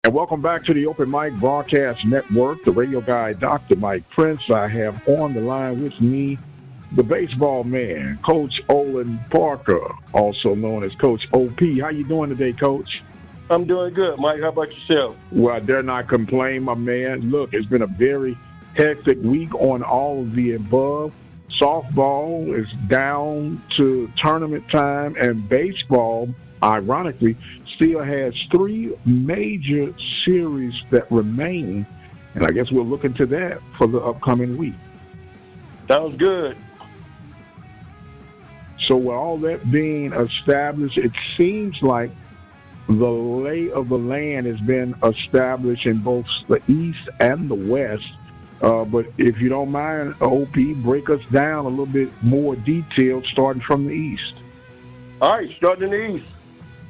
And welcome back to the Open Mic Broadcast Network, the radio guy, Dr. Mike Prince. I have on the line with me the baseball man, Coach Olin Parker, also known as Coach OP. How you doing today, Coach? I'm doing good, Mike. How about yourself? Well, I dare not complain, my man. Look, it's been a very hectic week on all of the above. Softball is down to tournament time, and baseball, ironically, still has 3 major series that remain, and I guess we'll look into that for the upcoming week. Sounds good. So with all that being established, it seems like the lay of the land has been established in both the East and the West. But if you don't mind, OP, break us down a little bit more detailed, starting from the East. All right, starting in the East.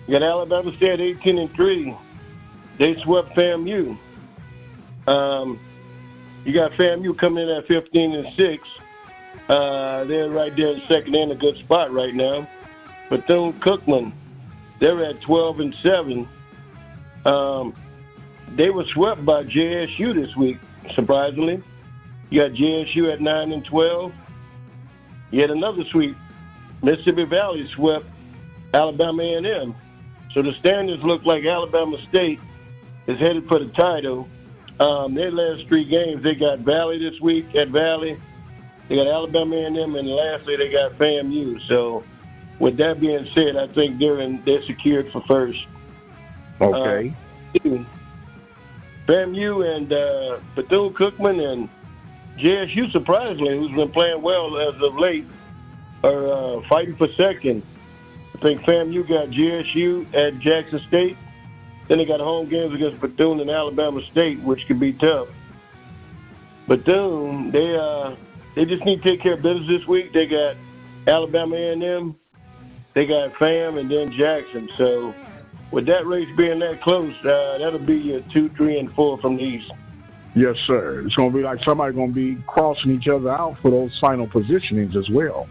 You got Alabama State 18-3. They swept FAMU. You got FAMU coming in at 15-6. They're right there in second in a good spot right now. Bethune-Cookman, they're at 12-7. They were swept by JSU this week, surprisingly. You got JSU at 9-12. Yet another sweep. Mississippi Valley swept Alabama A&M. So the standings look like Alabama State is headed for the title. Their last 3 games, they got Valley this week at Valley. They got Alabama A&M, and lastly they got FAMU. So with that being said, I think they're secured for first. Okay. FAMU and Bethune-Cookman and JSU, surprisingly, who's been playing well as of late, are fighting for second. I think FAMU got JSU at Jackson State. Then they got home games against Bethune and Alabama State, which could be tough. Bethune, they just need to take care of business this week. They got Alabama A&M, they got FAM, and then Jackson. So with that race being that close, that'll be your 2, 3, and 4 from the East. Yes, sir. It's going to be like somebody going to be crossing each other out for those final positionings as well.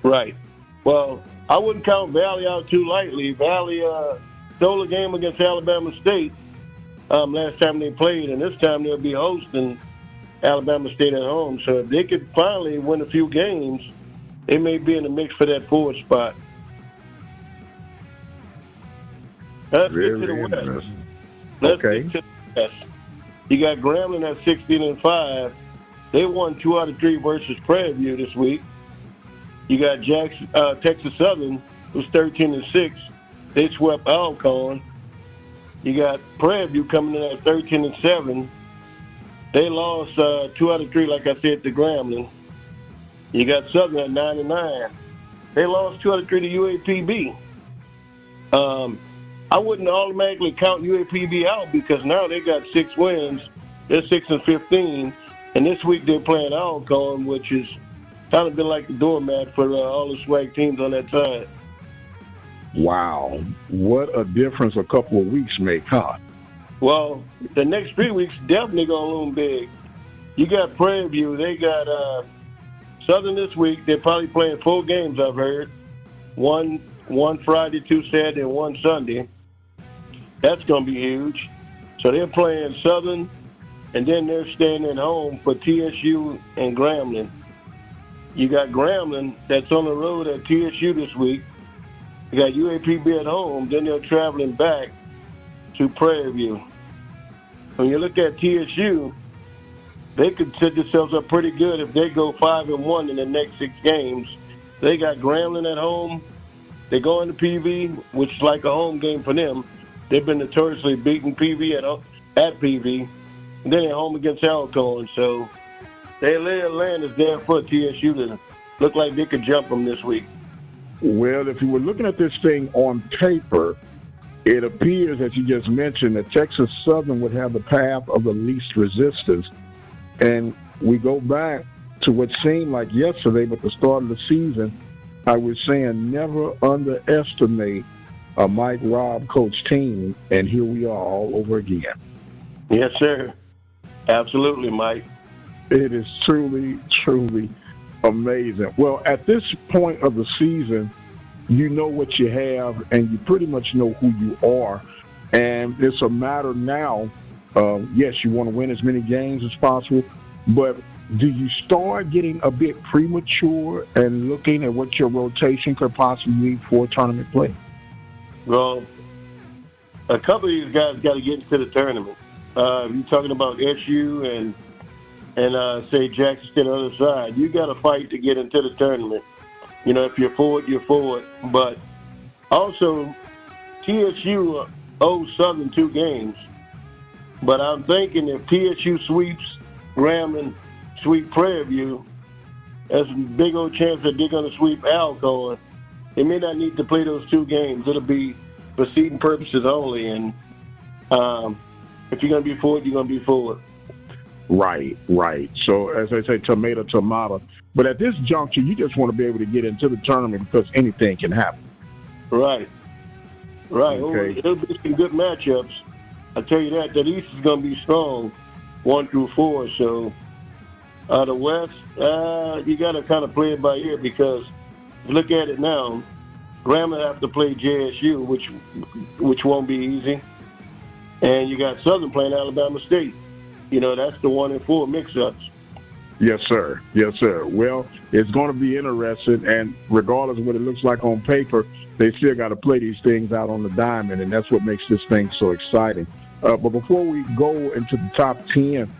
Right. Well, I wouldn't count Valley out too lightly. Valley stole a game against Alabama State last time they played, and this time they'll be hosting Alabama State at home. So if they could finally win a few games, they may be in the mix for that 4th spot. Let's get to the West. Let's get to the West. You got Grambling at 16-5. They won 2 out of 3 versus Prairie View this week. You got Texas Southern, who's 13-6. They swept Alcorn. You got Prairie View coming in at 13-7. They lost 2 out of 3, like I said, to Grambling. You got Southern at 9-9. They lost 2 out of 3 to UAPB. I wouldn't automatically count UAPB out because now they got 6 wins. They're 6-15, and this week they're playing Alcorn, which has kind of been like the doormat for all the SWAC teams on that side. Wow, what a difference a couple of weeks make, huh? Well, the next 3 weeks definitely gonna loom big. You got Prairie View. They got Southern this week. They're probably playing 4 games, I've heard. One Friday, 2 Saturday, and 1 Sunday. That's going to be huge. So they're playing Southern, and then they're staying at home for TSU and Grambling. You got Grambling that's on the road at TSU this week. You got UAPB at home. Then they're traveling back to Prairie View. When you look at TSU, they could set themselves up pretty good if they go 5-1 in the next 6 games. They got Grambling at home. They go into PV, which is like a home game for them. They've been notoriously beating PV at PV. And then they're home against Alcorn. So their lay of land is there for TSU to look like they could jump them this week. Well, if you were looking at this thing on paper, it appears, as you just mentioned, that Texas Southern would have the path of the least resistance. And we go back to what seemed like yesterday, but the start of the season, I was saying never underestimate a Mike Robb coach team, and here we are all over again. Yes, sir. Absolutely, Mike. It is truly, truly amazing. Well, at this point of the season, you know what you have, and you pretty much know who you are. And it's a matter now, yes, you want to win as many games as possible, but do you start getting a bit premature and looking at what your rotation could possibly be for tournament play? Well, a couple of these guys got to get into the tournament. You're talking about SU and say Jackson State on the other side. You got to fight to get into the tournament. You know, if you're forward, you're forward. But also, TSU owes Southern 2 games. But I'm thinking if TSU sweeps Grambling, sweep Prairie View, there's a big old chance that they're going to sweep Alcorn. They may not need to play those 2 games. It'll be for seeding purposes only. And if you're going to be forward, you're going to be forward. Right. So, as I say, tomato. But at this juncture, you just want to be able to get into the tournament because anything can happen. Right. Okay. It'll be some good matchups. I tell you that East is going to be strong, 1 through 4. So, the West, you got to kind of play it by ear because look at it now. Grambling have to play JSU, which won't be easy. And you got Southern playing Alabama State. You know, that's the 1 and 4 mix-ups. Yes, sir. Well, it's going to be interesting, and regardless of what it looks like on paper, they still got to play these things out on the diamond, and that's what makes this thing so exciting. But before we go into the top 10,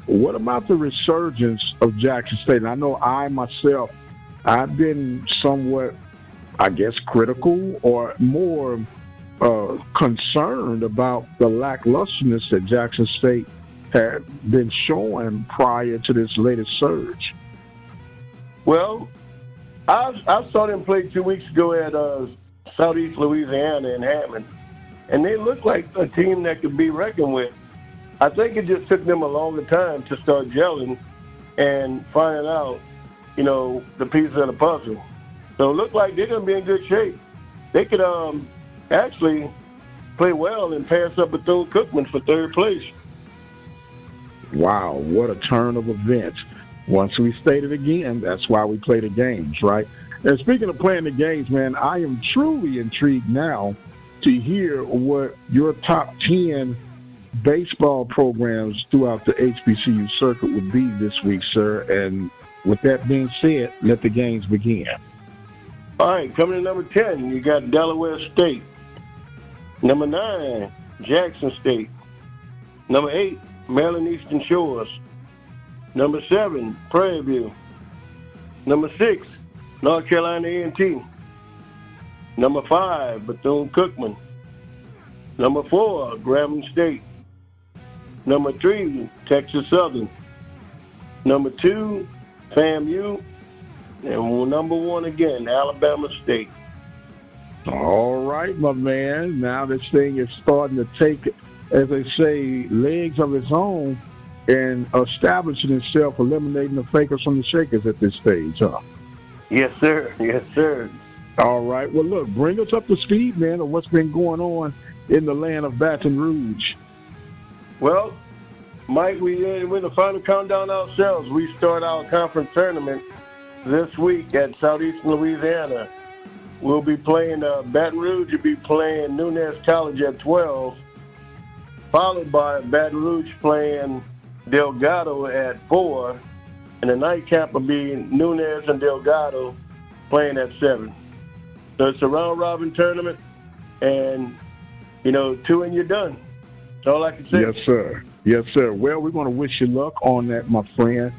what about the resurgence of Jackson State? And I know myself, I've been somewhat, I guess, critical or more concerned about the lacklusterness that Jackson State had been showing prior to this latest surge. Well, I saw them play 2 weeks ago at Southeast Louisiana in Hammond, and they looked like a team that could be reckoned with. I think it just took them a longer time to start gelling and finding out, you know, the pieces of the puzzle. So it looked like they're going to be in good shape. They could actually play well and pass up Bethune-Cookman for 3rd place. Wow, what a turn of events. Once we state it again, that's why we play the games, right? And speaking of playing the games, man, I am truly intrigued now to hear what your top 10 baseball programs throughout the HBCU circuit would be this week, sir. And with that being said, let the games begin. All right, coming to number 10, you got Delaware State. Number 9, Jackson State. Number 8, Maryland Eastern Shores. Number 7, Prairie View. Number 6, North Carolina A&T. Number 5, Bethune-Cookman. Number 4, Grambling State. Number 3, Texas Southern. Number 2, FAMU. And number 1 again, Alabama State. All right, my man. Now this thing is starting to take, as they say, legs of its own and establishing itself, eliminating the fakers from the shakers at this stage, huh? Yes, sir. All right. Well, look, bring us up to speed, man, of what's been going on in the land of Baton Rouge. Well, Mike, we're in the final countdown ourselves. We start our conference tournament this week at Southeastern Louisiana. We'll be playing Baton Rouge. Will be playing Nunez College at 12, followed by Baton Rouge playing Delgado at 4, and the nightcap will be Nunez and Delgado playing at 7. So it's a round-robin tournament, and, 2 and you're done. That's all I can say. Yes, sir. Well, we're going to wish you luck on that, my friend.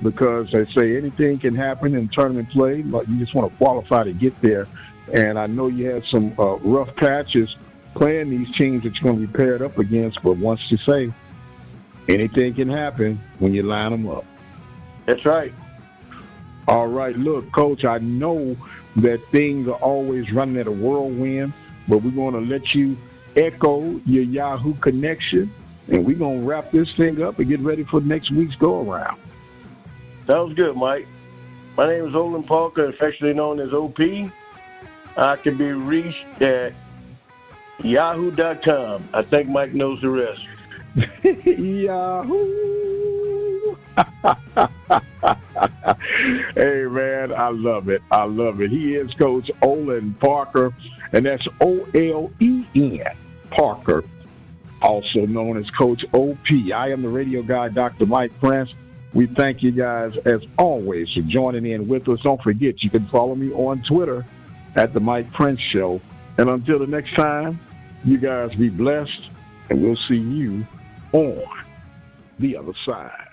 Because they say anything can happen in tournament play, but you just want to qualify to get there. And I know you had some rough patches playing these teams that you're going to be paired up against, but once you say anything can happen when you line them up. That's right. All right. Look, Coach, I know that things are always running at a whirlwind, but we're going to let you echo your Yahoo connection, and we're going to wrap this thing up and get ready for next week's go-around. Sounds good, Mike. My name is Olin Parker, affectionately known as OP. I can be reached at yahoo.com. I think Mike knows the rest. Yahoo! Hey, man, I love it. He is Coach Olin Parker, and that's Olen, Parker, also known as Coach OP. I am the radio guy, Dr. Mike Prince. We thank you guys, as always, for joining in with us. Don't forget, you can follow me on Twitter at The Mike Prince Show. And until the next time, you guys be blessed, and we'll see you on the other side.